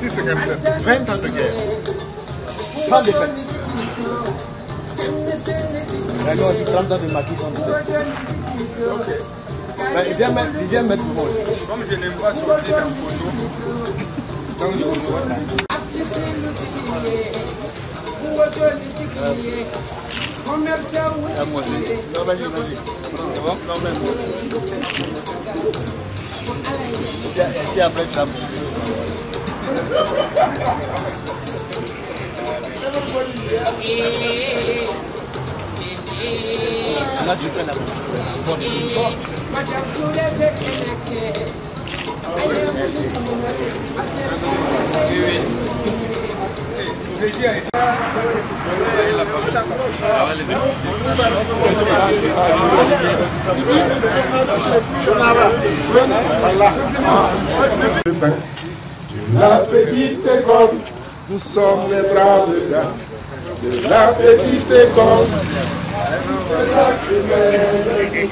56-57, 20 ans de guerre. Sans défaite. D'accord, 30 ans de maquis sans défaite. Ben, il vient mettre le mot. Comme je n'aime pas sortir en photo, donc je vous vois là. Non, vas-y. C'est bon? Non, même. Et puis après, tu as... Là, tu fais la bonne. La petite école, nous sommes les braves gars. De la petite école, nous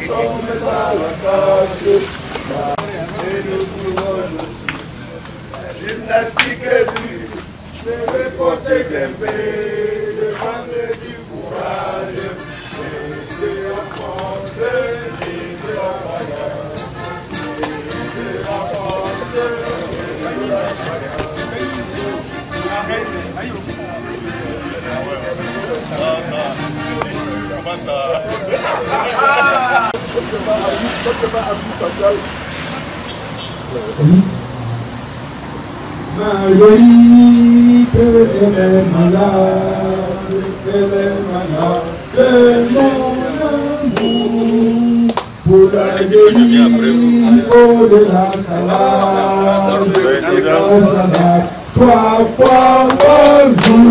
sommes à la tâche. Et nous voulons aussi gymnastique et du, de porter grimper, de prendre du courage, et de rencontrer, et de Marguerite, elle est malade, de mon amour. Pour la guérir, au-delà, ça va, trois fois par jour.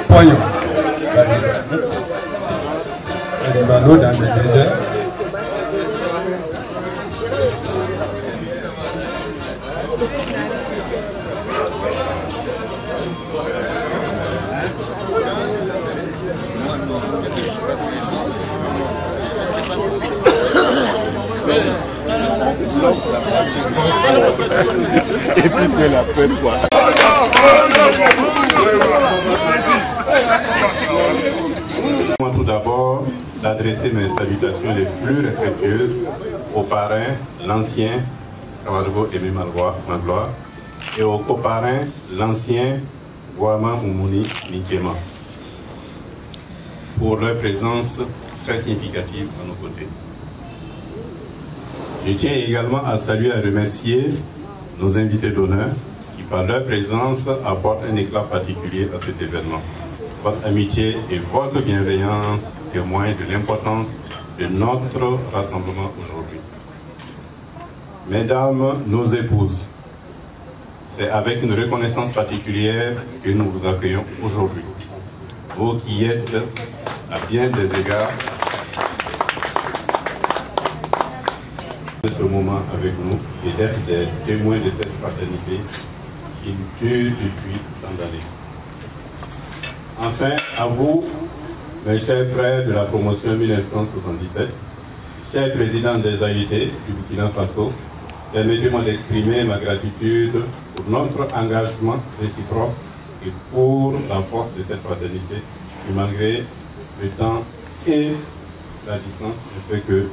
Poignons. Les manneaux dans le désert. Et puis c'est la fête quoi. Tout d'abord, d'adresser mes salutations les plus respectueuses au parrain, l'ancien Samadou Aimé Magloire, et au coparrain, l'ancien Guama Moumouni Nikema, pour leur présence très significative à nos côtés. Je tiens également à saluer et à remercier nos invités d'honneur qui, par leur présence, apportent un éclat particulier à cet événement. Votre amitié et votre bienveillance témoignent de l'importance de notre rassemblement aujourd'hui. Mesdames, nos épouses, c'est avec une reconnaissance particulière que nous vous accueillons aujourd'hui. Vous qui êtes, à bien des égards, de ce moment avec nous et d'être des témoins de cette fraternité qui dure depuis tant d'années. Enfin, à vous, mes chers frères de la promotion 1977, chers présidents des AIT du Burkina Faso, permettez-moi d'exprimer ma gratitude pour notre engagement réciproque et pour la force de cette fraternité qui, malgré le temps et la distance, ne fait que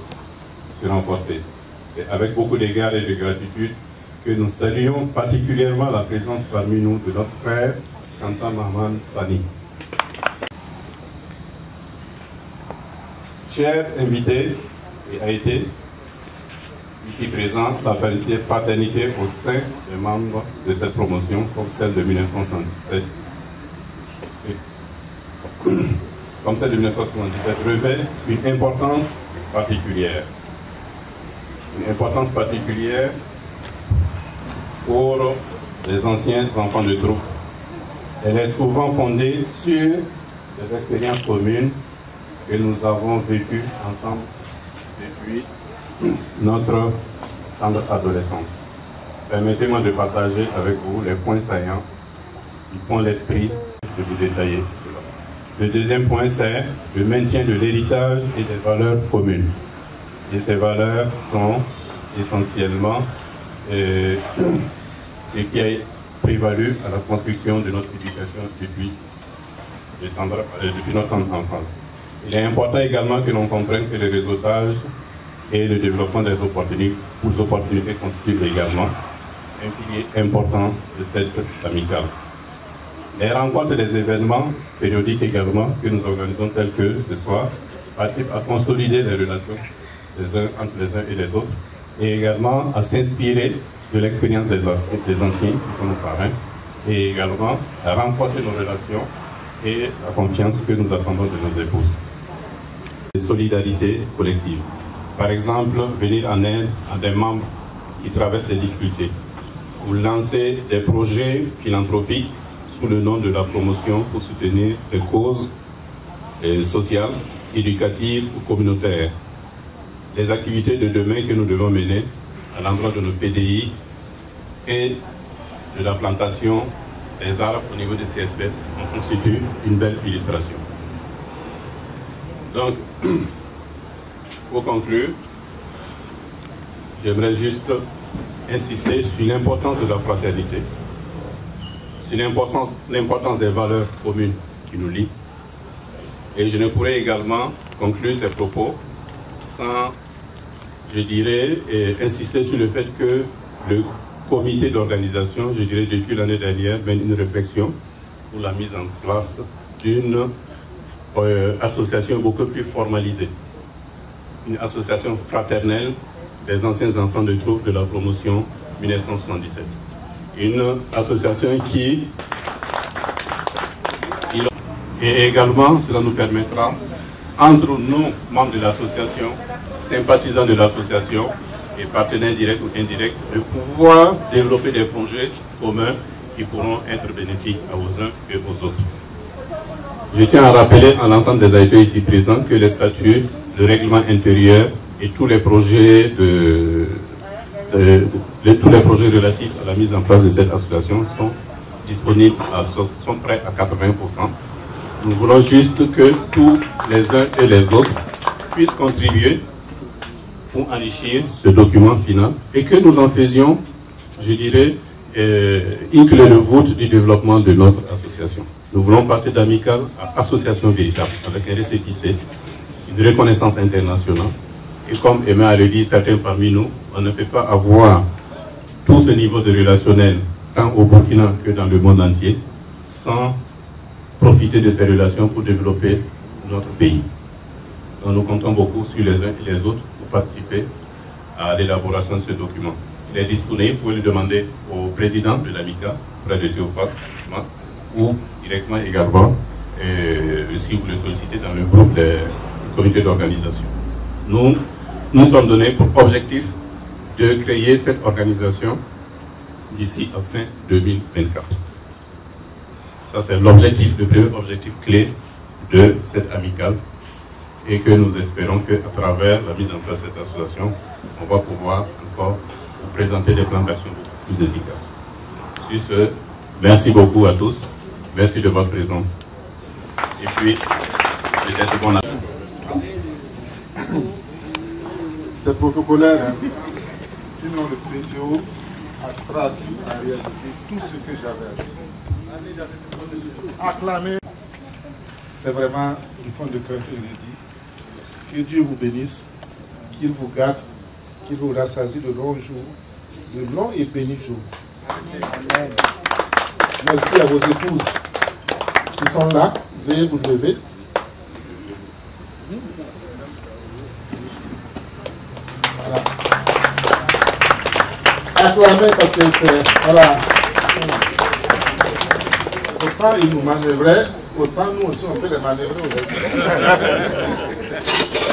se renforcer. C'est avec beaucoup d'égard et de gratitude que nous saluons particulièrement la présence parmi nous de notre frère Kanta Maman Sani. Chers invités et AIT, ici présents, la fraternité au sein des membres de cette promotion, comme celle de 1977, revêt une importance particulière. Une importance particulière pour les anciens enfants de troupe. Elle est souvent fondée sur des expériences communes que nous avons vécues ensemble depuis notre tendre adolescence. Permettez-moi de partager avec vous les points saillants qui font l'esprit de vous détailler cela. Le deuxième point, c'est le maintien de l'héritage et des valeurs communes. Et ces valeurs sont essentiellement ce qui a prévalu à la construction de notre éducation depuis notre enfance. Il est important également que l'on comprenne que le réseautage et le développement des opportunités constituent également un pilier important de cette amicale. Les rencontres et les événements périodiques également que nous organisons tels que ce soir participent à consolider les relations entre les uns et les autres et également à s'inspirer de l'expérience des anciens qui sont nos parrains et également à renforcer nos relations et la confiance que nous attendons de nos épouses. Les solidarités collectives. Par exemple, venir en aide à des membres qui traversent des difficultés ou lancer des projets philanthropiques sous le nom de la promotion pour soutenir les causes sociales, éducatives ou communautaires. Les activités de demain que nous devons mener à l'endroit de nos PDI et de la plantation des arbres au niveau des CSPS en constituent une belle illustration. Donc, pour conclure, j'aimerais juste insister sur l'importance de la fraternité, sur l'importance des valeurs communes qui nous lient. Et je ne pourrais également conclure ces propos sans, je dirais, insister sur le fait que le comité d'organisation, je dirais depuis l'année dernière, mène une réflexion pour la mise en place d'une association beaucoup plus formalisée. Une association fraternelle des anciens enfants de troupe de la promotion 1977. Une association qui... Et également, cela nous permettra, entre nous, membres de l'association, sympathisants de l'association et partenaires directs ou indirects, de pouvoir développer des projets communs qui pourront être bénéfiques aux uns et aux autres. Je tiens à rappeler à l'ensemble des acteurs ici présents que les statuts, le règlement intérieur et tous les projets relatifs à la mise en place de cette association sont disponibles, sont prêts à 80%. Nous voulons juste que tous les uns et les autres puissent contribuer pour enrichir ce document final et que nous en faisions, je dirais, une clé de voûte du développement de notre association. Nous voulons passer d'amicale à association véritable, avec un récépissé, une reconnaissance internationale. Et comme Emma a le dit, certains parmi nous, on ne peut pas avoir tout ce niveau de relationnel, tant au Burkina que dans le monde entier, sans profiter de ces relations pour développer notre pays. Donc nous comptons beaucoup sur les uns et les autres pour participer à l'élaboration de ce document. Il est disponible, vous pouvez le demander au président de l'AMICA, près de Théophile, ou directement également, si vous le sollicitez dans le groupe du comité d'organisation. Nous sommes donnés pour objectif de créer cette organisation d'ici à fin 2024. Ça, c'est l'objectif, le premier objectif clé de cette amicale et que nous espérons qu'à travers la mise en place de cette association, on va pouvoir encore vous présenter des plans d'action beaucoup plus efficaces. Sur ce, merci beaucoup à tous. Merci de votre présence. Et puis, peut-être qu'on a... C'est protocolaire, hein? Sinon le PCO a traduit en réalité tout ce que j'avais acclamé. C'est vraiment une forme de crainte inédite. Que Dieu vous bénisse, qu'il vous garde, qu'il vous rassasie de longs jours, de longs et bénis jours. Amen. Merci à vos épouses qui sont là. Veuillez vous lever. Voilà. Acclamez parce que c'est... Voilà. Autant ils nous manœuvraient, autant nous aussi on peut les manœuvrer aujourd'hui.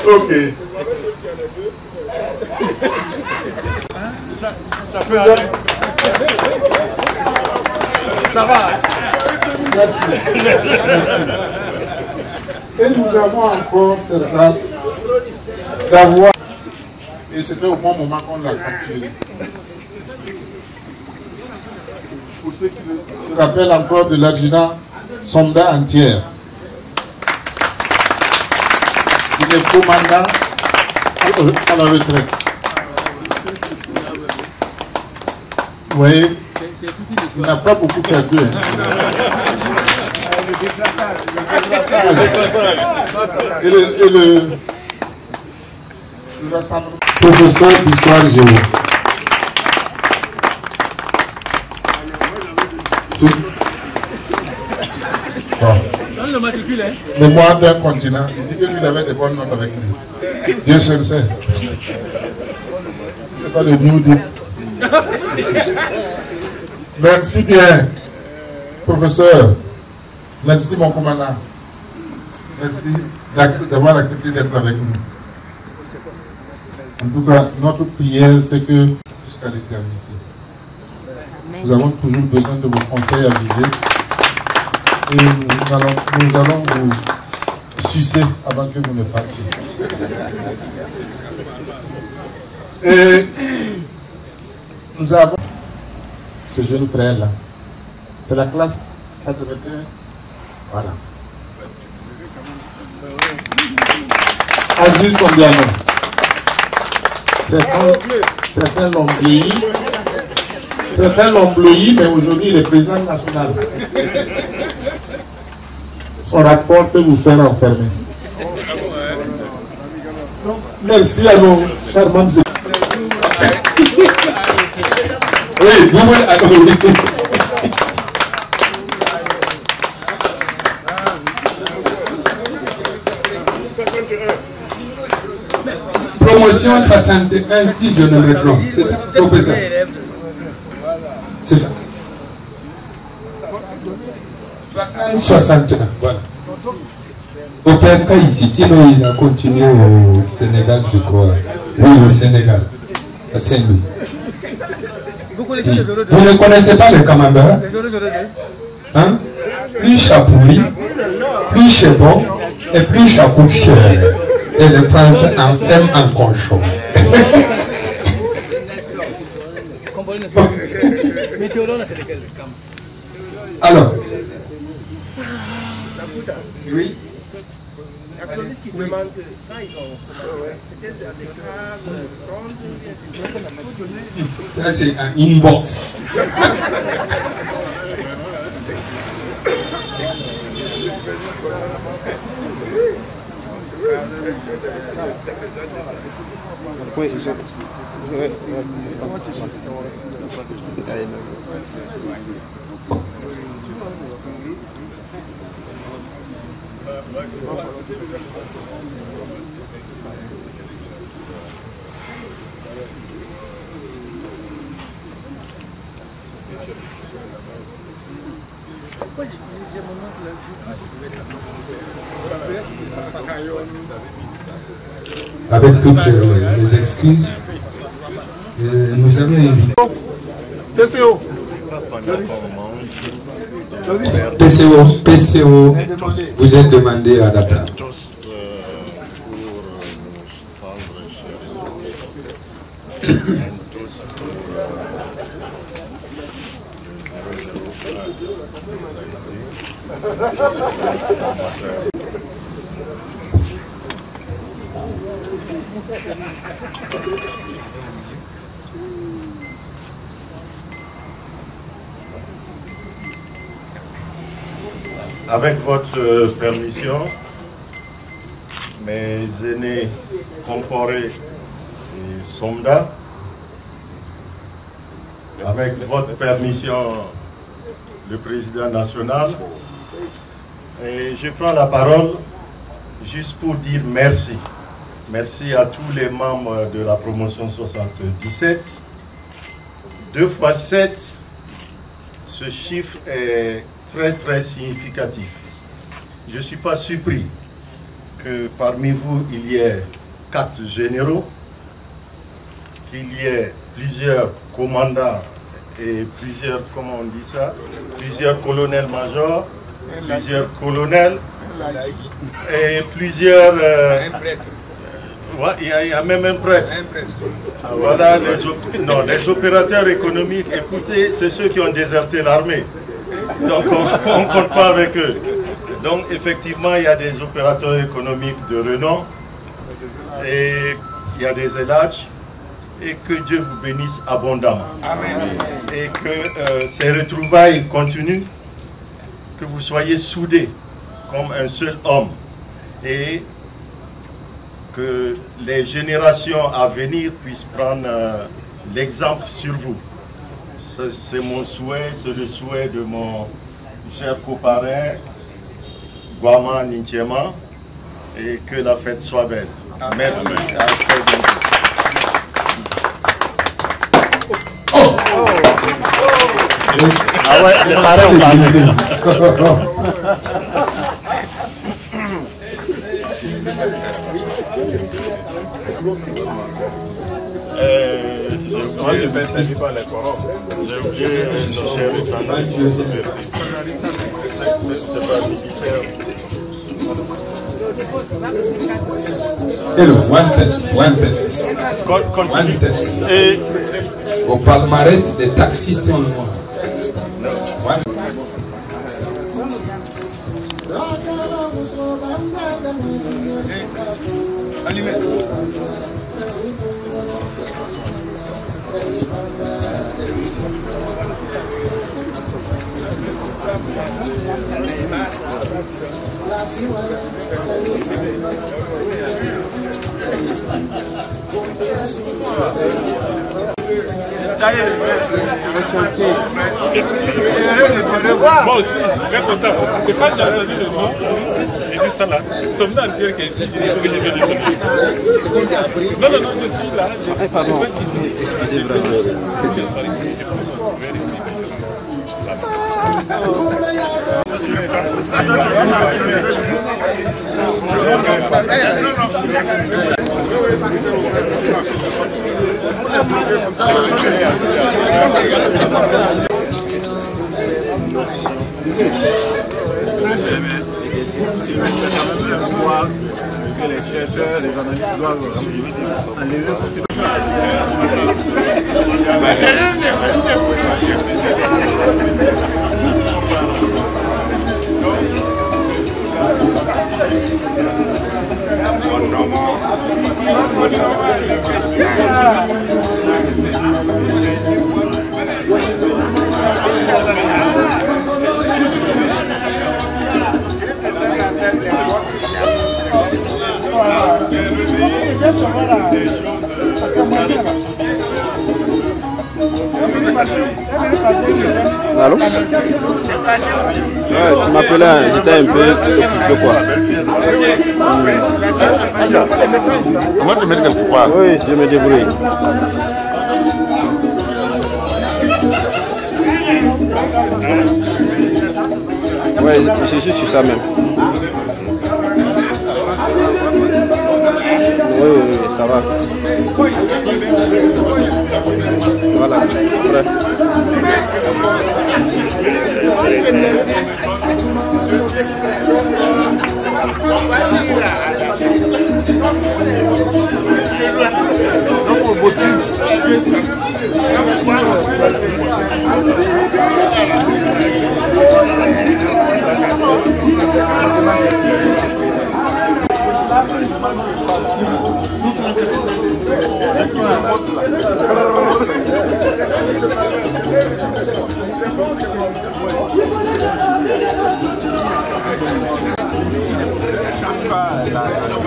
Ok. Ça peut aller. Ça va. Merci. Merci. Et nous avons encore cette grâce d'avoir... Et c'était au bon moment qu'on l'a capturé. Pour ceux qui se rappellent encore de l'adjudant Sonda entière. Il est commandant à la retraite. Vous voyez, il n'a pas beaucoup perdu. Hein. Et le professeur d'histoire géo. Bon. Mémoire d'un continent. Il dit que lui, il avait des bonnes notes avec lui. Dieu seul sait. C'est pas le New Deal. Merci bien, professeur. Merci mon commandant. Merci d'avoir accepté d'être avec nous. En tout cas, notre prière, c'est que jusqu'à l'éternité, nous avons toujours besoin de vos conseils avisés. Et nous allons vous sucer avant que vous ne partiez. Et nous avons ce jeune frère là. C'est la classe 81. Voilà. Aziz Tombiano. Certains l'ont vieilli. Certains l'ont bloui, mais aujourd'hui il est président national. Son rapport peut vous faire enfermer. Merci à nos charmantes équipes. Oui, vous voulez. Promotion 61, si je ne me trompe. C'est ça, professeur. C'est ça. 61, voilà. Au père cas ici, sinon il a continué au Sénégal, je crois. Oui, au Sénégal, à Saint-Louis. Vous ne connaissez pas le camembert? Hein? Plus chapouli, plus chebon et plus ça coûte cher. Et les Français en aiment encore chaud. Alors, oui. Ça c'est un inbox. Avec toutes les excuses, nous avons invité PCO, vous êtes demandé à la table. Avec votre permission, mes aînés Comporé et Somda, avec votre permission, le président national, et je prends la parole juste pour dire merci. Merci à tous les membres de la promotion 77. 2 fois 7, ce chiffre est très significatif. Je ne suis pas surpris que parmi vous, il y ait 4 généraux, qu'il y ait plusieurs commandants et plusieurs, comment on dit ça, plusieurs colonels-majors, plusieurs colonels et plusieurs... Ouais, il y a même un prêtre. Voilà, les opérateurs économiques, écoutez, c'est ceux qui ont déserté l'armée. Donc on ne compte pas avec eux. Donc effectivement, il y a des opérateurs économiques de renom et il y a des élages et que Dieu vous bénisse abondamment. Amen. Et que ces retrouvailles continuent, que vous soyez soudés comme un seul homme et que les générations à venir puissent prendre l'exemple sur vous. C'est mon souhait, c'est le souhait de mon cher coparrain Guama Nintiema, et que la fête soit belle. Merci. À très bientôt. Ah ouais, on arrête. Hello, one test. One test. Au palmarès des taxis sont noirs. Moi aussi, très content. C'est quand j'ai entendu le nom, j'ai dit ça là. Sommes-nous en dire que j'ai vu le nom. Non, je suis là. Pardon, excusez vraiment. Que les chercheurs, les analystes doivent enlever Allô? Ouais, tu m'appelais, j'étais un peu occupé quoi. On va te mettre quelque part. Oui, je me débrouille. Ouais, je suis sur ça même. Oui, ça va. Voilà, après.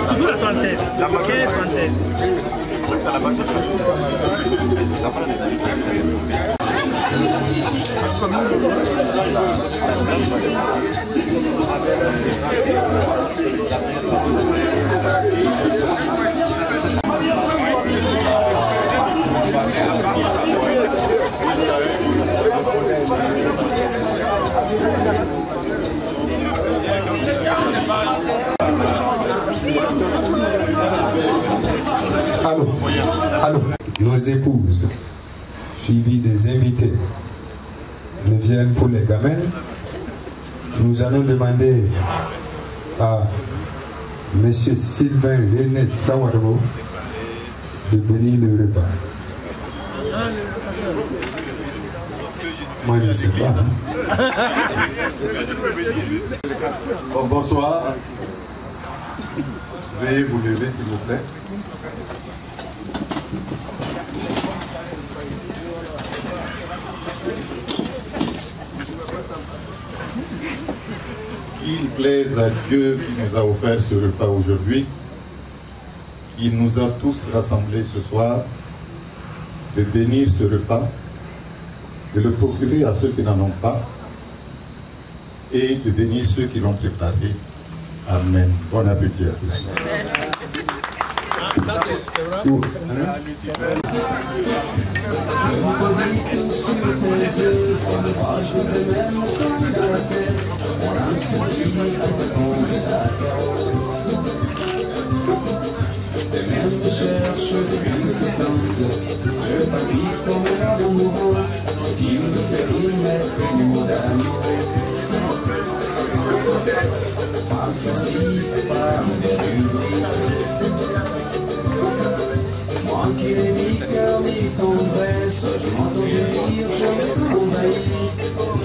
Surtout la française, la maquette française. Allô. Nos épouses, suivies des invités, ne viennent pour les gamins. Nous allons demander à M. Sylvain René Sawarbo de bénir le repas. Moi, je ne sais pas. Bon, bonsoir. Veuillez vous lever, s'il vous plaît. qu'il plaise à Dieu qui nous a offert ce repas aujourd'hui, il nous a tous rassemblés ce soir, de bénir ce repas, de le procurer à ceux qui n'en ont pas et de bénir ceux qui l'ont préparé. Amen. Bon appétit à tous. Des mêmes recherches, des mêmes instantes, je palpite comme un amoureux, ce qui me fait rire est une mot d'amour. Femme classique, femme verruée, moi qui n'ai ni cœur ni tendresse, je m'entends gémir, je me sens envahi,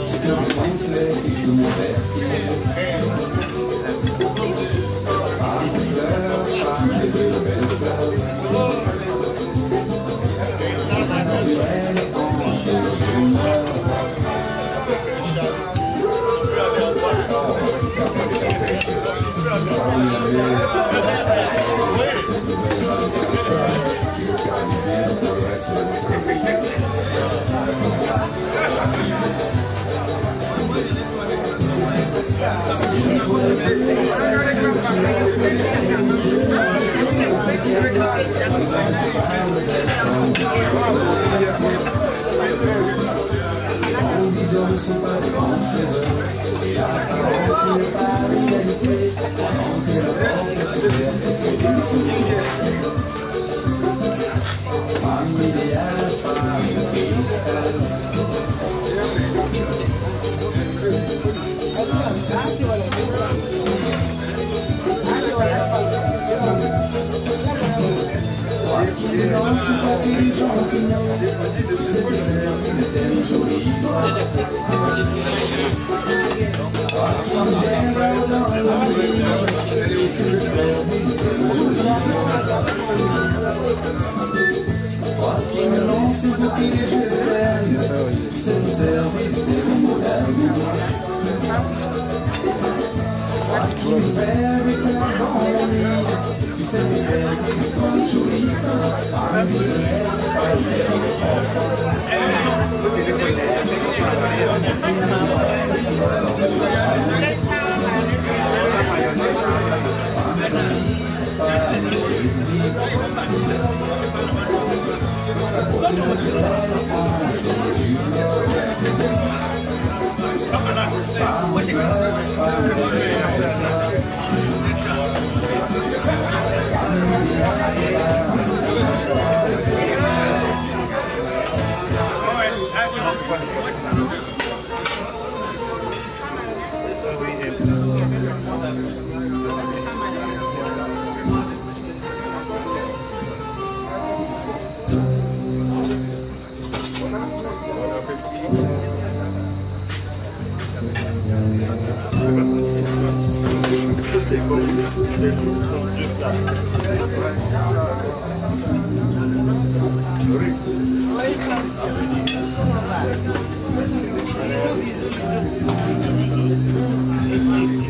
ce cœur me gonfle et je me vertige. Les hommes ne sont pas des grands trésors, et l'apparence n'est pas l'égalité, pendant que la porte est ouverte et que les femme idéale, femme cristal. Toi qui ne lances pas plus gentiment, tu sais que c'est une telle jolie. Toi qui m'aimes dans la nuit, tu sais que c'est une telle jolie. Toi qui me lances beaucoup et je t'aime, tu sais que c'est une telle mots d'amour. Toi qui me fais habiter dans la nuit, tu sais que c'est une grande jolie. Parmi du soleil,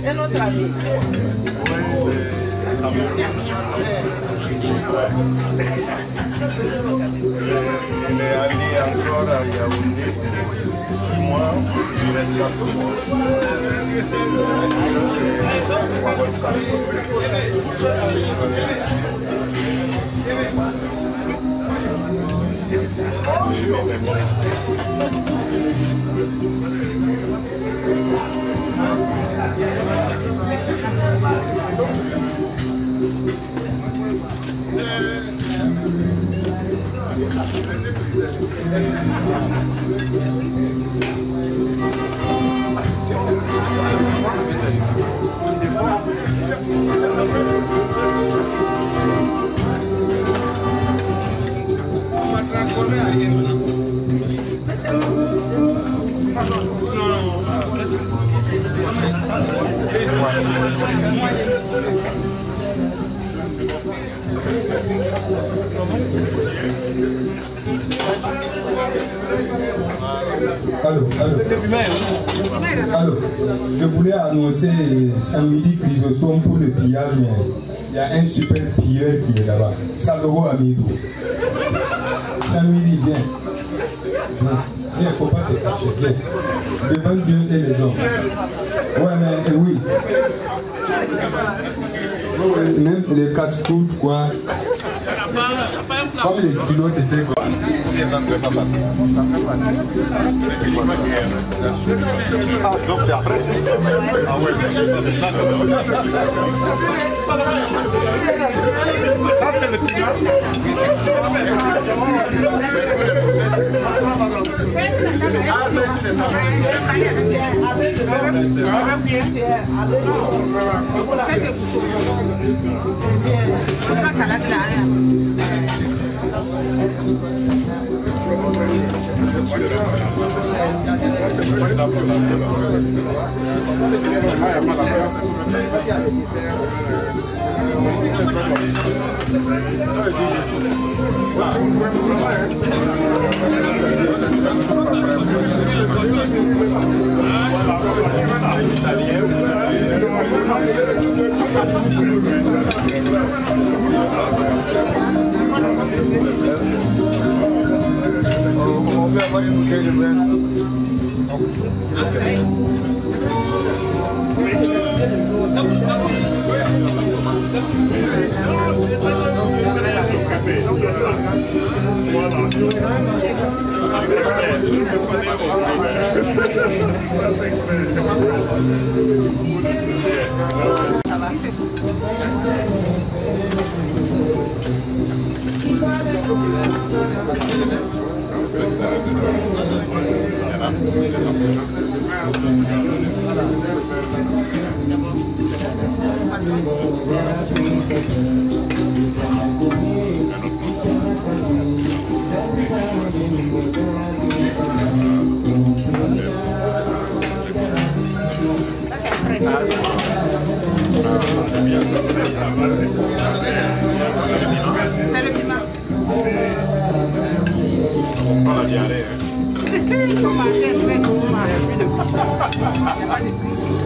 Et notre ami. Il est allé encore à Yaoundé 6 mois, il reste 4 mois. On m'a transformé en MC. Alors, je voulais annoncer samedi Chrysostome pour le pillage, mais il y a un super pilleur qui est là-bas. Saloro Amidou. Samedi, viens. Viens, il ne faut pas te cacher, viens. Devant Dieu et les hommes. Ouais, mais oui. Même les casse-croûtes, quoi. Comme les pilotes étaient quoi. Donc c'est après. Ah ouais, on peut avoir une bouteille de vin. C'est le piment. On prend la diarrhée. Il faut manger très doucement, il n'y a plus de cuisson. Il n'y a pas de cuisson.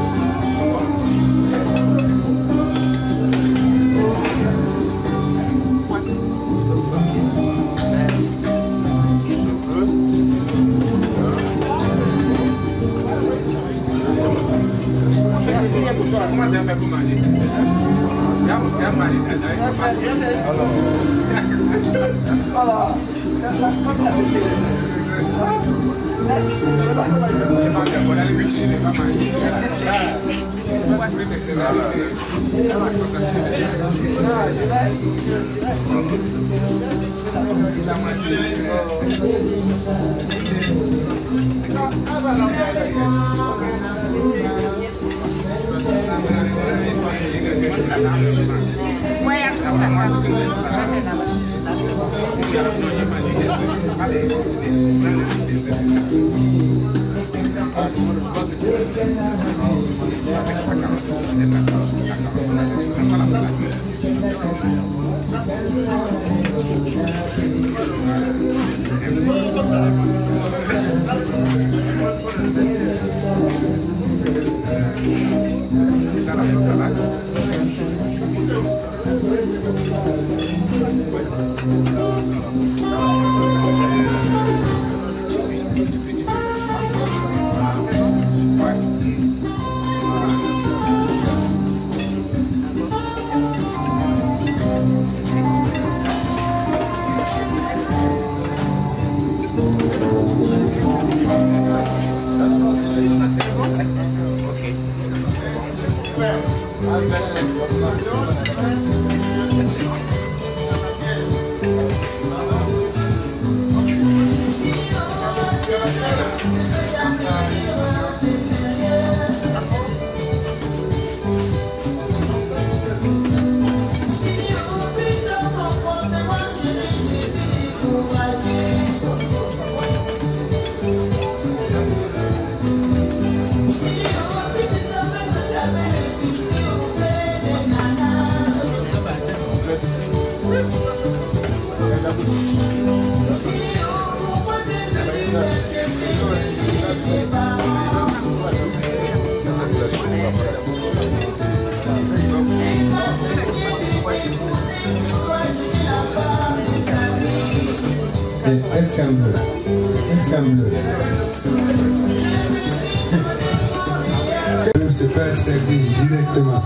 Se faire servir directement.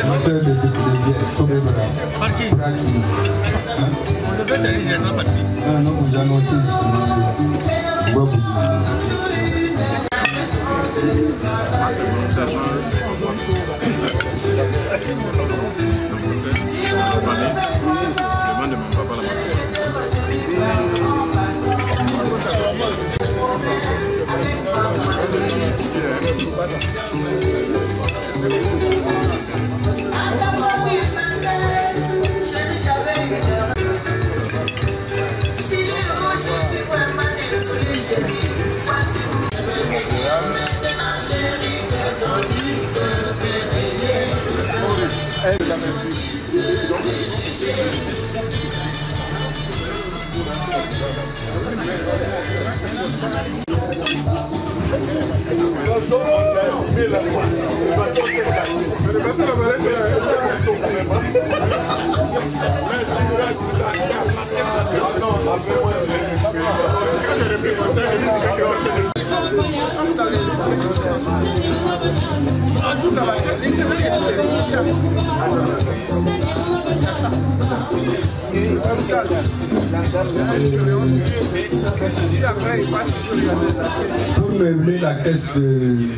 Amateur de bière, Sobebra. Ah non, vous annoncez justement. Pour meubler la caisse des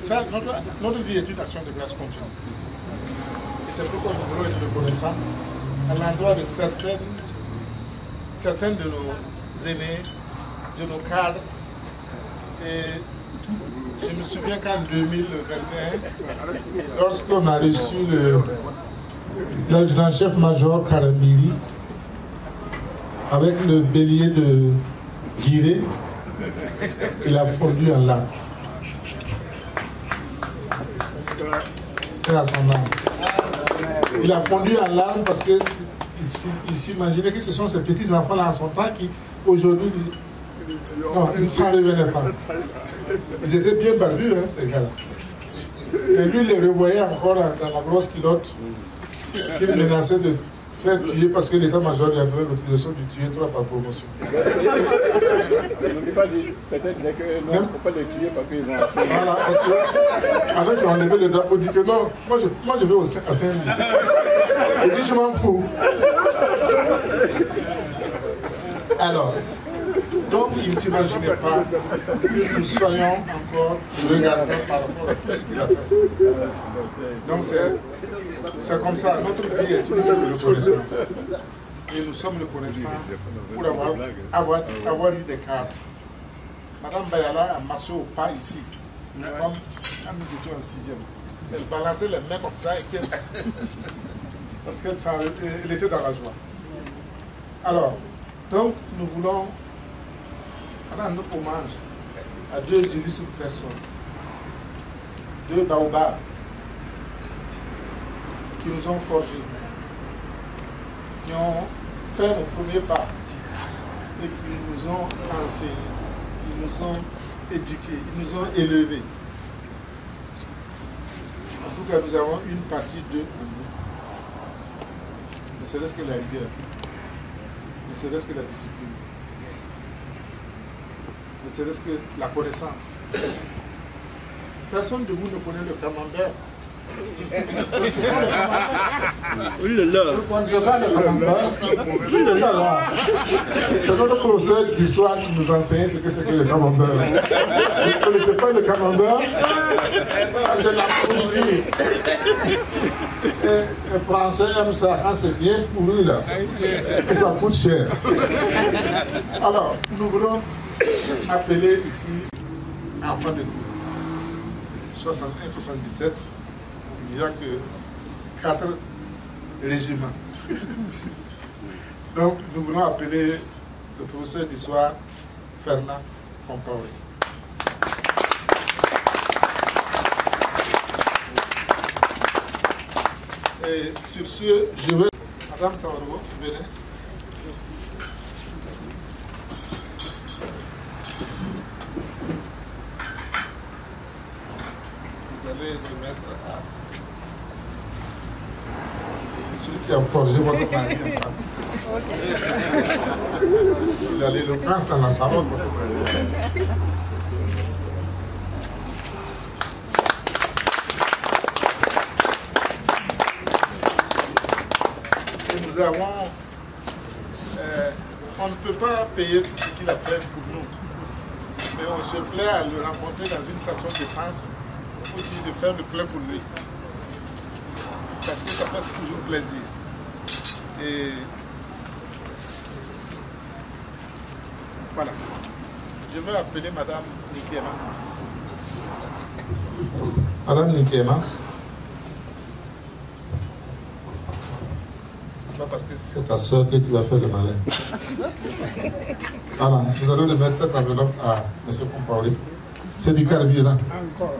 Ça, notre vie est une action de grâce continue. Et c'est pourquoi nous voulons être reconnaissants à l'endroit de certains de nos aînés, de nos cadres. Et je me souviens qu'en 2021, lorsqu'on a reçu l'adjudant-chef-major Karamiri, avec le bélier de Guiré, il a fondu en larmes. À son âme. Il a fondu en larmes parce qu'il s'imaginait que ce sont ces petits enfants-là en son temps qui, aujourd'hui, non, ils ne s'en revenaient pas. Ils étaient bien barbus, hein, ces gars-là. Et lui, il les revoyait encore dans la grosse culotte qu'il menaçait de faire tuer parce que l'état-major lui avait l'autorisation de tuer 3 par promotion. N'oublie pas de dire, certains disaient que non, il ne faut pas les tuer parce qu'ils vont enfuir. Voilà, parce que avec qui ont enlevé le drapeau, dit que non, moi je vais à Saint-Louis. Il dit je m'en fous. Alors, donc il ne s'imaginait pas que nous soyons encore regardants par rapport à tout ce qu'il a fait. Donc c'est comme ça, notre vie est une vie de reconnaissance. Et nous sommes reconnaissants pour avoir eu des cadres. Madame Bayala a marché au pas ici, comme quand nous étions en 6e. Elle balançait les mains comme ça et parce qu'elle était dans la joie. Alors, donc nous voulons rendre hommage à 2 illustres personnes, 2 baobabs qui nous ont forgés, qui ont fait nos premiers pas et qui nous ont enseigné, qui nous ont éduqués, qui nous ont élevés. En tout cas, nous avons une partie d'eux en nous. Ne serait-ce que la rigueur, ne serait-ce que la discipline, ne serait-ce que la connaissance. Personne de vous ne connaît le camembert. Oui, là. Quand je parle de camembert, c'est notre professeur d'histoire qui nous enseigne ce que c'est que le camembert. Vous ne connaissez pas le camembert? C'est la pourriture. Les Français aiment ça quand c'est bien pourri là. Et ça coûte cher. Alors, nous voulons appeler ici enfants de 61-77. Il n'y a que 4 régiments. Donc, nous voulons appeler le professeur d'histoire Fernand Compaoré. Et sur ce, je vais... Madame Sawargo, venez. Vous allez te mettre à... Celui qui a forgé votre mari en partie. Il a l'éloquence dans la parole, votre mari. avons... on ne peut pas payer tout ce qu'il a fait pour nous. Mais on se plaît à le rencontrer dans une station d'essence pour essayer de faire le plein pour lui. Parce que ça fait toujours plaisir. Et voilà. Je vais appeler Madame Nikema. Madame Nikema. Parce que c'est ta soeur que tu vas faire le malin. Voilà, nous allons remettre cette enveloppe à M. Compaoré. C'est du carburant. Encore.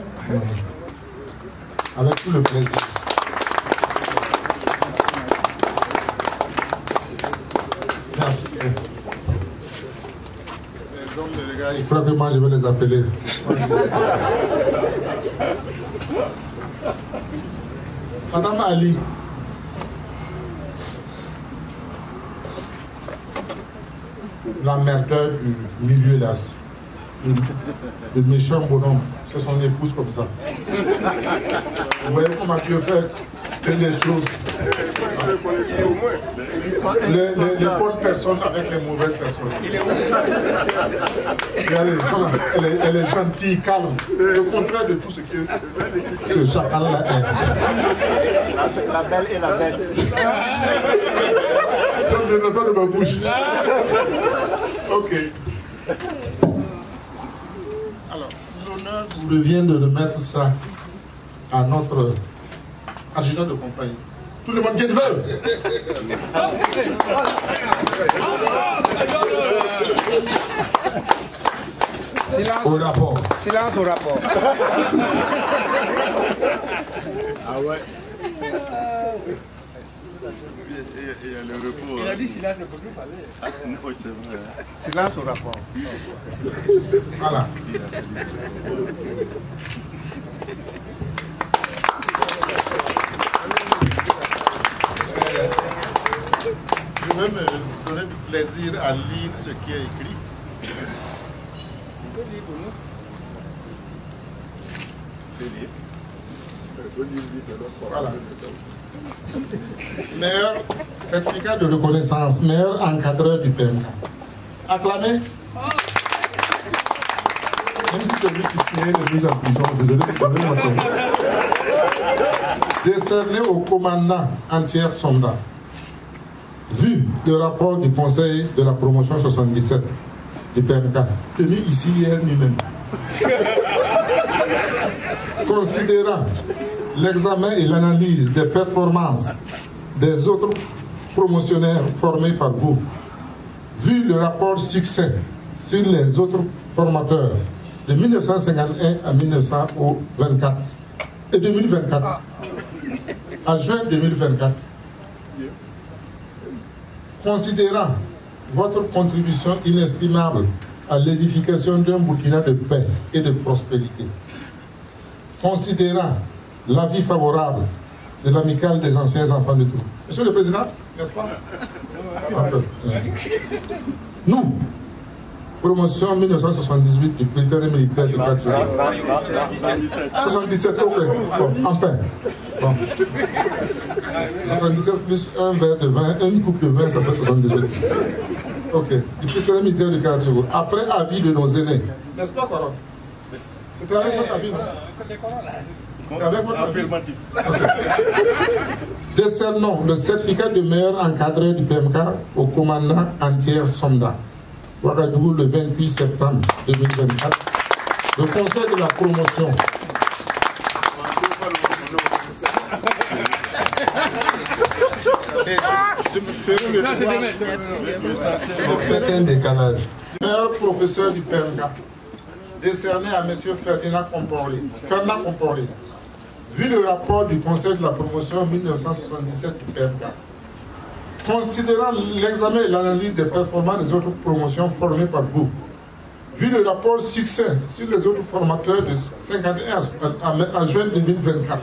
Avec tout le plaisir. Merci. Les hommes de gars, ils croient que moi je vais les appeler. Madame Ali. L'emmerdeur du milieu là, le méchant bonhomme, c'est son épouse comme ça. Vous voyez comment Dieu fait les choses. Les bonnes personnes avec les mauvaises personnes. Regardez, elle est gentille, calme. Le contraire de tout ce que ce chacal-là est. La belle et la bête. Ça ne vient pas de ma bouche. Ok. Alors, l'honneur vous revient de remettre ça à notre adjudant de compagnie. Tout le monde qui veut. Silence au rapport. Silence au rapport. Ah ouais. Il y a le repos. Il a dit silence, il ne peut plus parler. Silence au rapport. Voilà. Je vais me donner du plaisir à lire ce qui est écrit. Voilà. Meilleur certificat de reconnaissance, meilleur encadreur du PMK. Acclamé. Même si c'est lui qui signait les mises en prison, désolé, décerné au commandant entière Sonda. Vu le rapport du Conseil de la promotion 77 du PMK, tenu ici hier lui-même, considérant l'examen et l'analyse des performances des autres promotionnaires formés par vous, vu le rapport succès sur les autres formateurs de 1951 à 1924 et 2024, à juin 2024, considérant votre contribution inestimable à l'édification d'un Burkina de paix et de prospérité, considérant l'avis favorable de l'amicale des anciens enfants de tout. Monsieur le Président, n'est-ce pas? Nous, promotion 1978 du militaire et militaire de 4 jours. 77, ok. Bon, enfin. Bon. 77 plus un verre de vin, une coupe de vin, ça fait 78. Ok. Du militaire et militaire de 4 jours. Après avis de nos aînés. N'est-ce pas, Quaron? C'était avec votre avis, non? Avec votre affirmatif. Décernons le certificat de meilleur encadreur du PMK au commandant entière Sonda. Ouagadougou le 28 septembre 2024. Le conseil de la promotion. Faites un décalage. Meilleur professeur du PMK. Décerné à M. Ferdinand Compaoré. Vu le rapport du Conseil de la promotion 1977 du PMK, considérant l'examen et l'analyse des performances des autres promotions formées par vous, vu le rapport succès sur les autres formateurs de 51 à juin 2024,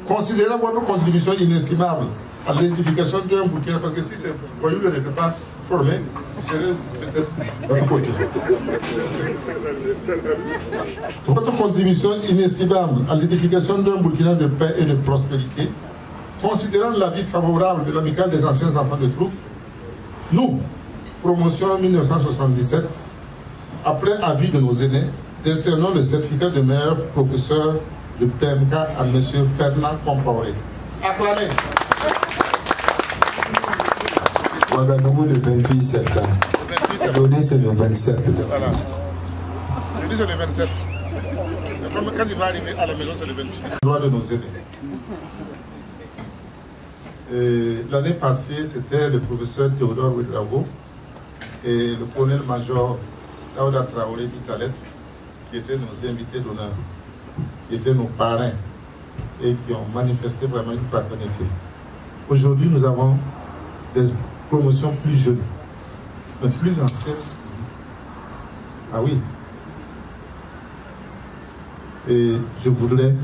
considérant votre contribution inestimable à l'édification d'un Burkina, parce que si ces voyous n'étaient pas formés, ils seraient peut-être de l'autre côté. Votre contribution inestimable à l'édification d'un Burkina de paix et de prospérité, considérant l'avis favorable de l'amicale des anciens enfants de troupe, nous, promotion 1977, après avis de nos aînés, décernons le certificat de meilleur professeur de PMK à M. Fernand Compaoré. Acclamez. Ouagadougou le 28 septembre. Aujourd'hui c'est le 27. Voilà. Aujourd'hui c'est le 27. Quand il va arriver à la maison, c'est le 28. Droit de nos aînés. L'année passée, c'était le professeur Théodore Ouedraogo et le colonel-major Daouda Traoré Vitales qui étaient nos invités d'honneur, qui étaient nos parrains et qui ont manifesté vraiment une fraternité. Aujourd'hui, nous avons des promotions plus jeunes, mais plus anciennes. Ah oui. Et je voudrais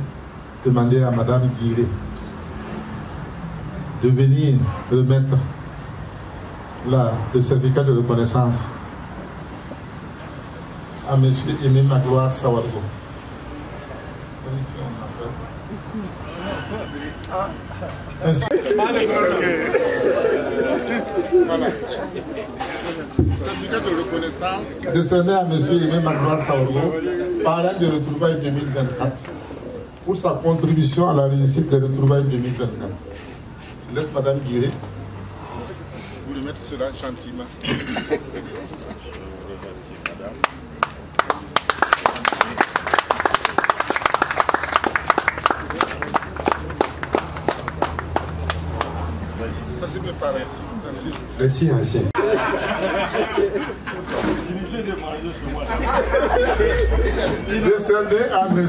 demander à Madame Guiré de venir remettre le certificat de reconnaissance à M. Aimé Magloire Sawargo. Ainsi, voilà. Certificat de reconnaissance décerné à M. Aimé Magloire Sawargo, parrain de retrouvailles 2024, pour sa contribution à la réussite des retrouvailles 2024. Je laisse Madame Guiré vous remettre cela gentiment. Merci, ancien. Décerné à M.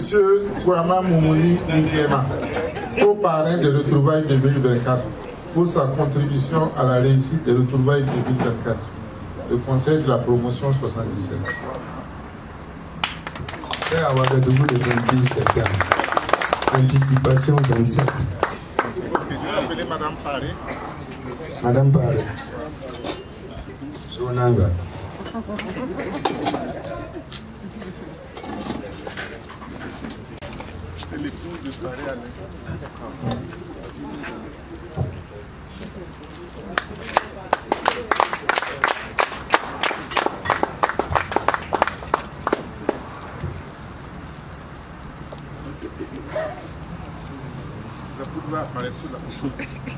Kouama Moumouni Nguema, co-parrain de retrouvailles 2024, pour sa contribution à la réussite des retrouvailles 2024, le conseil de la promotion 77. Fait à Ouagadougou le 28 septembre. Anticipation 27. Je vais appeler Madame Paré. Madame Paré. Sonanga. C'est l'épouse de Paré Alain.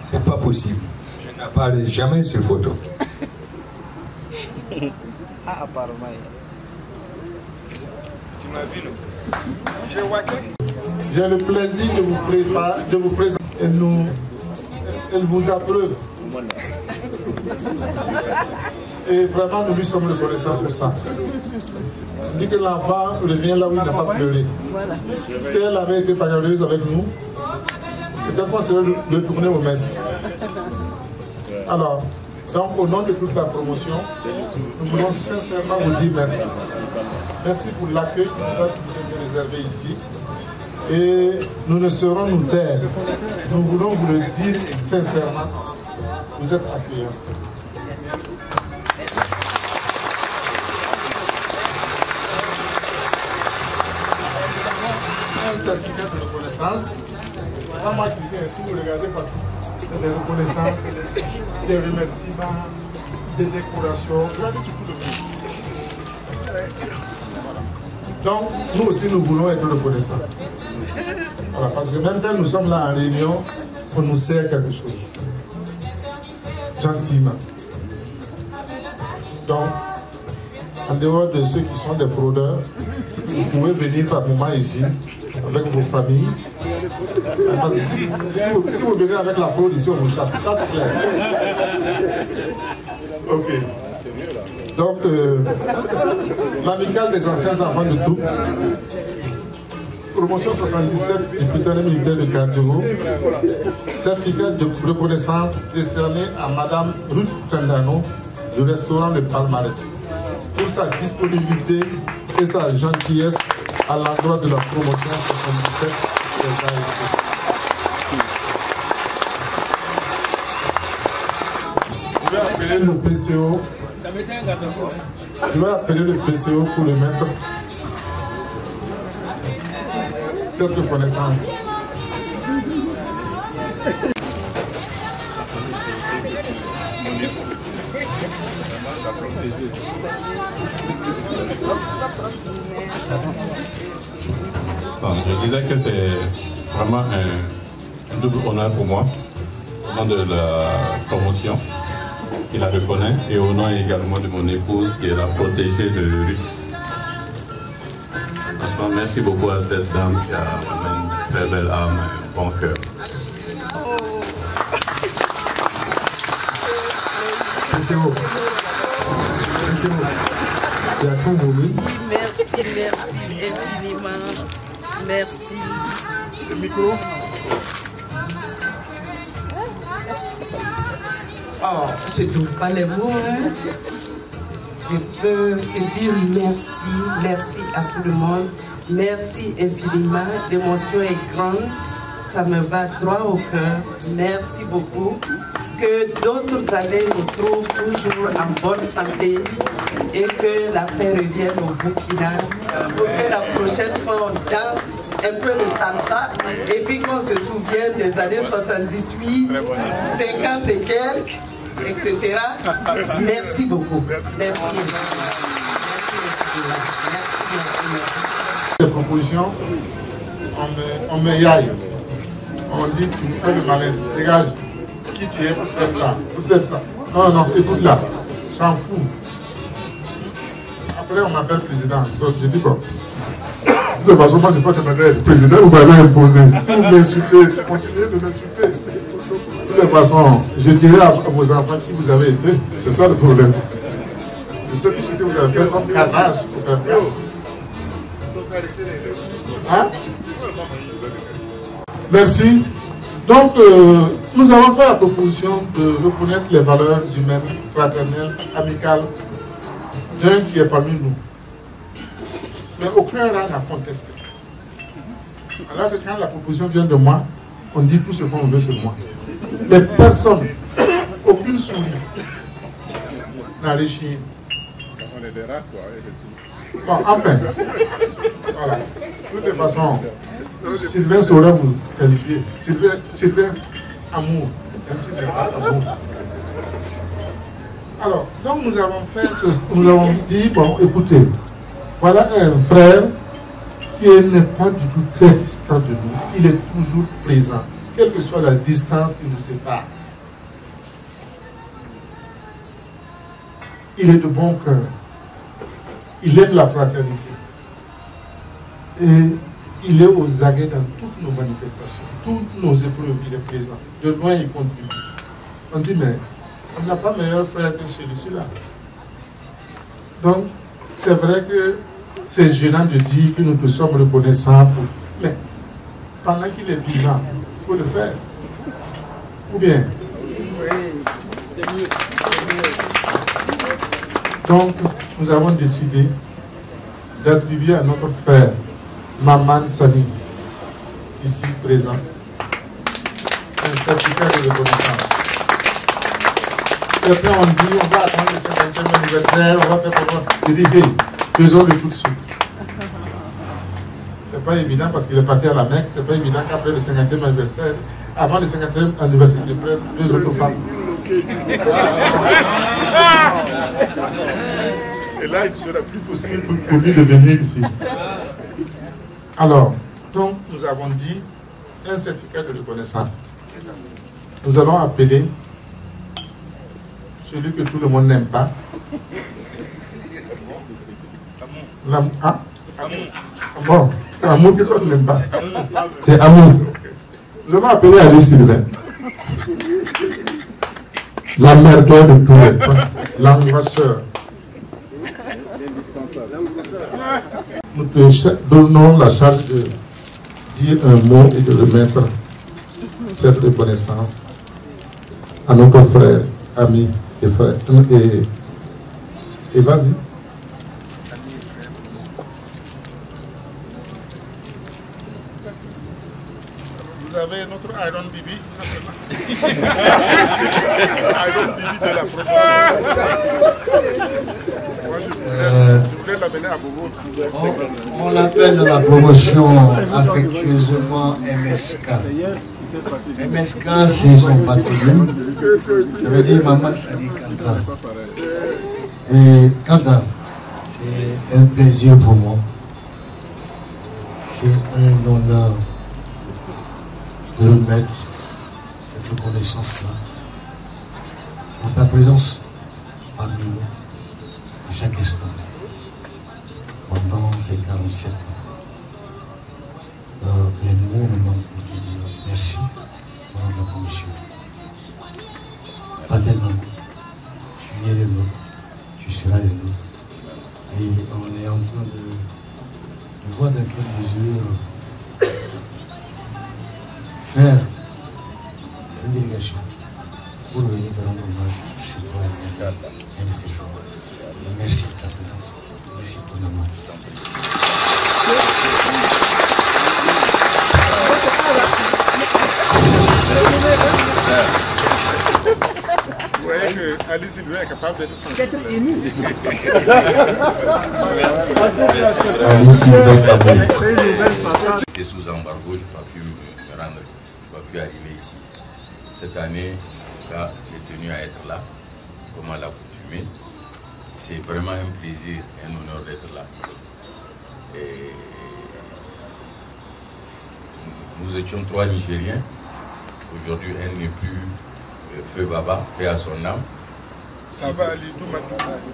C'est pas possible. Je n'apparais jamais sur photo. Ah, apparemment. Tu m'as vu, non? J'ai wacké. J'ai le plaisir de vous présenter. Elle vous approuve. Et vraiment, nous lui sommes reconnaissants pour ça. On dit que l'enfant revient là où il n'a pas pleuré. Si elle avait été bagarreuse avec nous, peut-être qu'on serait retourné aux messes. Alors, donc au nom de toute la promotion, nous voulons sincèrement vous dire merci. Merci pour l'accueil que nous avons réservé ici. Et nous ne saurons nous taire. Nous voulons vous le dire sincèrement. Vous êtes accueillants. Un certificat de reconnaissance. Pas moi qui viens, si vous regardez partout, des reconnaissances, des remerciements, des décorations. Regardez tout le monde. Donc, nous aussi, nous voulons être reconnaissants. Voilà, parce que même quand nous sommes là en réunion, on nous sert quelque chose. Gentiment. Donc, en dehors de ceux qui sont des fraudeurs, vous pouvez venir par moment ici, avec vos familles. Parce que si vous venez avec la fraude ici, on vous chasse. Ça, c'est clair. Ok. Donc, l'amicale des anciens enfants de troupe, promotion 77 du Britannique militaire de Cartero, certificat de reconnaissance décerné à Madame Ruth Tendano du restaurant de Palmarès pour sa disponibilité et sa gentillesse à l'endroit de la promotion 77 des AFP. Je vais appeler le PCO. Je vais appeler le PCO pour le mettre cette reconnaissance. Bon, je disais que c'est vraiment un double honneur pour moi, au nom de la promotion qui la reconnaît et au nom également de mon épouse qui est la protégée de Ruth. Franchement, merci beaucoup à cette dame qui a une très belle âme et un bon cœur. C'est beau. C'est beau. Tu as tout voulu. Merci, merci infiniment. Merci. Le micro. Oh, je ne trouve pas les mots, hein. Je peux te dire merci, merci à tout le monde. Merci infiniment. L'émotion est grande. Ça me va droit au cœur. Merci beaucoup. Que d'autres années nous trouvent toujours en bonne santé et que la paix revienne au Burkina. Pour que la prochaine fois on danse un peu de salsa et puis qu'on se souvienne des années 78, 50 et quelques, etc. Merci beaucoup. Merci. Les propositions, on me yaille. On dit tu fais le malin. Dégage. Qui tu es pour faire ça? Pour faire ça. Non, non, écoute là. S'en fout. Après, on m'appelle président. Donc, je dis quoi? De toute façon, moi, je ne peux pas demander à être président. Vous m'avez imposé. Si vous m'insultez, continuez de m'insulter. De toute façon, je dirai à vos enfants qui vous avez été. C'est ça le problème. Je sais tout ce que vous avez fait comme carnage pour faire ça. Hein? Merci. Donc, nous avons fait la proposition de reconnaître les valeurs humaines, fraternelles, amicales d'un qui est parmi nous. Mais aucun rang n'a contesté. Alors que quand la proposition vient de moi, on dit tout ce qu'on veut sur moi. Mais personne, aucune souris n'a réussi. On est des rats, quoi. Bon, enfin, voilà. De toutes les façons, Sylvain saura vous qualifier. Sylvain Amour, même s'il n'est pas Amour. Alors, donc nous avons dit, bon, écoutez, voilà un frère qui n'est pas du tout très distant de nous. Il est toujours présent, quelle que soit la distance qui nous sépare. Il est de bon cœur. Il aime la fraternité. Et il est aux aguets dans toutes nos manifestations, toutes nos épreuves, il est présent. De loin, il contribue. On dit, mais on n'a pas meilleur frère que celui-ci-là. Donc, c'est vrai que c'est gênant de dire que nous te sommes reconnaissants. Mais, pendant qu'il est vivant, il faut le faire. Ou bien? Donc, nous avons décidé d'attribuer à notre frère Maman Sani, ici présent, un certificat de reconnaissance. Certains ont dit, on va attendre le 50e anniversaire, on va faire comment? Je dis, hey, faisons-le tout de suite. C'est pas évident parce qu'il est parti à la Mecque, c'est pas évident qu'après le 50e anniversaire, avant le 50e anniversaire, il prenne 2 autres femmes. Et là, il ne sera plus possible pour lui de venir ici. Alors, donc, nous avons dit un certificat de reconnaissance. Nous allons appeler celui que tout le monde n'aime pas. L'amour. Ah? Bon, c'est l'amour que tout le monde n'aime pas. C'est amour. Nous allons appeler Alice Sylvain. La mère de tous les temps, l'angoisseur. Nous te donnons la charge de dire un mot et de remettre cette reconnaissance à notre frère, ami et frère. Et vas-y. Vous avez notre Iron Bibi. Iron Bibi de la promotion. Je voulais l'amener à Bobo. On l'appelle dans la promotion affectueusement MSK. MSK, c'est son patronyme. Ça veut dire Maman Sidi Kanta. Et Kanta, c'est un plaisir pour moi. C'est un honneur de remettre cette reconnaissance-là pour ta présence parmi nous chaque instant pendant ces 47 ans. Les mots me manquent pour te dire merci pour la commission. Fraternellement, tu es les nôtres, tu seras les nôtres. Et on est en train de voir dans quelle mesure faire une délégation pour venir te rendre hommage chez toi et un de ces jours. Merci de ta présence, merci de ton amour. Vous voyez que Ali Sylvain est capable d'être ému. Ali Sylvain J'étais sous embargo, je n'ai pas pu me rendre, je n'ai pas pu arriver ici. Cette année, en tout cas, j'ai tenu à être là, comme à l'accoutumée. C'est vraiment un plaisir et un honneur d'être là. Et nous étions 3 Nigériens. Aujourd'hui, un n'est plus Feu Baba, paix à son âme.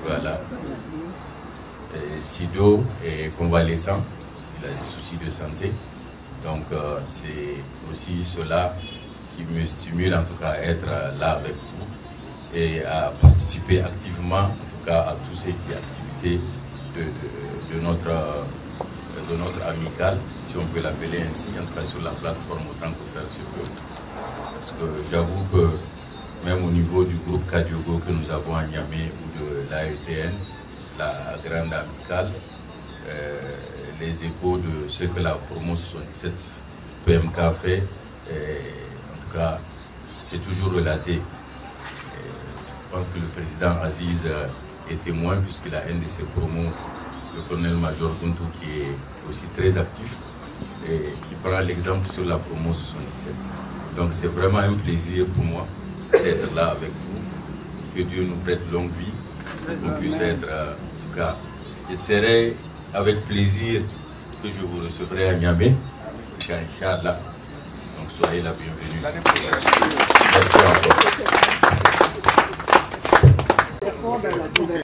Voilà. Et Sido est convalescent, il a des soucis de santé. Donc c'est aussi cela qui me stimule en tout cas à être là avec vous et à participer activement en tout cas à tous ces activités de notre amicale, si on peut l'appeler ainsi, en tout cas sur la plateforme autant que faire se peut. Parce que j'avoue que même au niveau du groupe Kadiogo que nous avons à Niamey ou de l'AETN, la grande amicale, les échos de ce que la promo 77 PMK fait, en tout cas, c'est toujours relaté. Je pense que le président Aziz est témoin puisqu'il a un de ses promos, le colonel-major Guntou, qui est aussi très actif et qui prend l'exemple sur la promo 77. Donc c'est vraiment un plaisir pour moi d'être là avec vous. Que Dieu nous prête longue vie, qu'on puisse être, en tout cas, je serai avec plaisir que je vous recevrai à Niamey, Inch'Allah. Donc soyez la bienvenue. Merci encore.